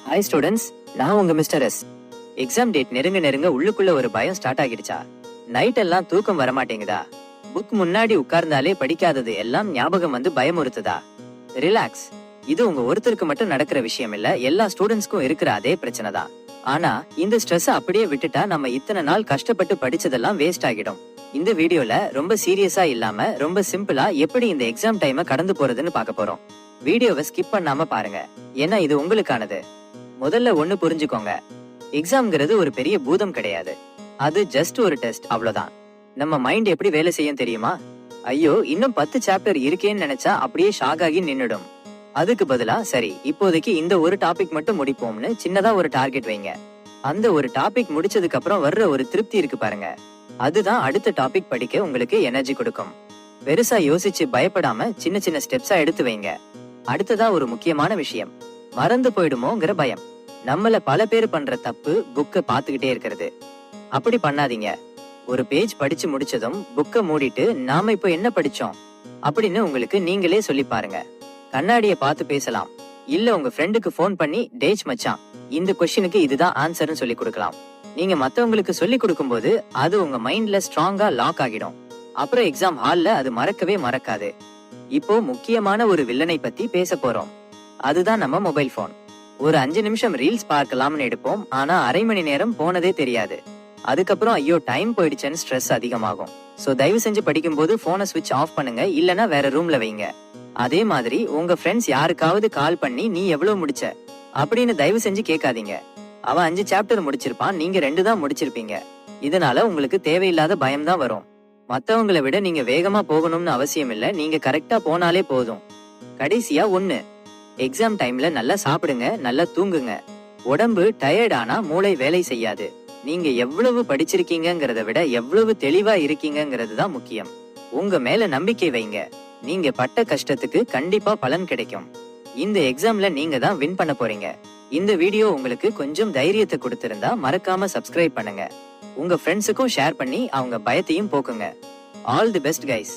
Hi students, நான் உங்க mister S. Exam date நெருங்க நெருங்க உள்ளுக்குள்ள ஒரு பயம் ஸ்டார்ட் ஆகிடுச்சா? நைட் எல்லாம் தூக்கம் வர மாட்டேங்குதா? புக் முன்னாடி உட்கார்ந்தாலே படிக்காதது எல்லாம் ஞாபகம் வந்து பயமுறுத்துதா? ரிலாக்ஸ், இது உங்க ஒருத்தருக்கு மட்டும் நடக்கிற விஷயம் இல்ல, எல்லா ஸ்டூடெண்ட்ஸ்க்கும் இருக்கிற அதே பிரச்சனை தான். ஆனா இந்த ஸ்ட்ரெஸ் அப்படியே விட்டுட்டா நம்ம இத்தனை நாள் கஷ்டப்பட்டு படிச்சதெல்லாம் வேஸ்ட் ஆகிடும். இந்த வீடியோல ரொம்ப சீரியஸா இல்லாம ரொம்ப சிம்பிளா எப்படி இந்த எக்ஸாம் டைமை கடந்து போறதுன்னு பார்க்க போறோம். வீடியோவை ஸ்கிப் பண்ணாம பாருங்க, ஏன்னா இது உங்களுக்கானது. முதல்ல ஒண்ணு புரிஞ்சுக்கோங்க, எக்ஸாம்ங்கிறது ஒரு பெரிய பூதம் கிடையாது. அது ஜஸ்ட் ஒரு டெஸ்ட், அவ்வளவுதான். நம்ம மைண்ட் எப்படி வேலை செய்யும் தெரியுமா? ஐயோ இன்னும் 10 சாப்டர் இருக்கேன்னு நினைச்சா அப்படியே ஷாக் ஆகி நின்னுடும். அதுக்கு பதிலா சரி இப்போதைக்கு இந்த ஒரு டாபிக் மட்டும் முடிப்போம்னு சின்னதா ஒரு டார்கெட் வைங்க. அந்த ஒரு டாபிக் முடிச்சதுக்கு அப்புறம் வர்ற ஒரு திருப்தி இருக்கு பாருங்க, அதுதான் அடுத்த டாபிக் படிக்க உங்களுக்கு எனர்ஜி கொடுக்கும். பெருசா யோசிச்சு பயப்படாம சின்ன சின்ன ஸ்டெப்ஸா எடுத்து வைங்க. அடுத்ததா ஒரு முக்கியமான விஷயம், மறந்து போயிடுமோங்கிற பயம். நம்மள பல பேர் பண்ற தப்பு புக்க பாத்துக்கிட்டே இருக்கிறது. அப்படி பண்ணாதீங்க. ஒரு பேஜ் படிச்சு முடிச்சதும் புக்க மூடிட்டு நாம இப்போ என்ன படிச்சோம் அப்படின்னு உங்களுக்கு நீங்களே சொல்லி பாருங்க. கண்ணாடிய பார்த்து பேசலாம், இல்ல உங்க ஃப்ரெண்டுக்கு போன் பண்ணி டேஜ் மச்சான் இந்த கொஸ்டினுக்கு இதுதான் ஆன்சர்னு சொல்லி கொடுக்கலாம். நீங்க மத்தவங்களுக்கு சொல்லி கொடுக்கும்போது அது உங்க மைண்ட்ல ஸ்ட்ராங்கா லாக் ஆகிடும். அப்புறம் எக்ஸாம் ஹால்ல அது மறக்கவே மறக்காது. இப்போ முக்கியமான ஒரு வில்லனை பத்தி பேச போறோம். அதுதான் நம்ம மொபைல் போன். ஒரு 5 நிமிஷம் ரீல்ஸ் பார்க்கலாம்னு எடுப்போம், ஆனா அரை மணி நேரம் போனதே தெரியாது. அதுக்கப்புறம் ஐயோ டைம் போயிடுச்சுன்னு ஸ்ட்ரெஸ் அதிகமாகும். சோ தயவு செஞ்சு படிக்கும் போது போனை ஸ்விட்ச் ஆஃப் பண்ணுங்க, இல்லனா வேற ரூம்ல வைங்க. அதே மாதிரி உங்க ஃப்ரெண்ட்ஸ் யாருக்காவது கால் பண்ணி நீ எவ்வளவு முடிச்ச அப்படின்னு தயவு செஞ்சு கேட்காதீங்க. அவன் 5 சாப்டர் முடிச்சிருப்பான், நீங்க 2 தான் முடிச்சிருப்பீங்க. இதனால உங்களுக்கு தேவையில்லாத பயம் தான் வரும். மத்தவங்களை விட நீங்க வேகமா போகணும்னு அவசியம் இல்ல, நீங்க கரெக்டா போனாலே போதும். கடைசியா ஒண்ணு, எக்ஸாம் டைம்ல நல்லா சாப்பிடுங்க, நல்லா தூங்குங்க. உடம்பு டயர்ட் ஆனா மூளை வேலை செய்யாது. நீங்க எவ்வளவு படிச்சிருக்கீங்கங்கறத விட எவ்வளவு தெளிவா இருக்கீங்கங்கிறது தான் முக்கியம். உங்க மேல நம்பிக்கை வைங்க, நீங்க பட்ட கஷ்டத்துக்கு கண்டிப்பா பலன் கிடைக்கும். இந்த எக்ஸாம்ல நீங்க தான் வின் பண்ண போறீங்க. இந்த வீடியோ உங்களுக்கு கொஞ்சம் தைரியத்தை கொடுத்திருந்தா மறக்காம சப்ஸ்கிரைப் பண்ணுங்க. உங்க ஃப்ரெண்ட்ஸுக்கும் ஷேர் பண்ணி அவங்க பயத்தையும் போக்குங்க. All the best guys.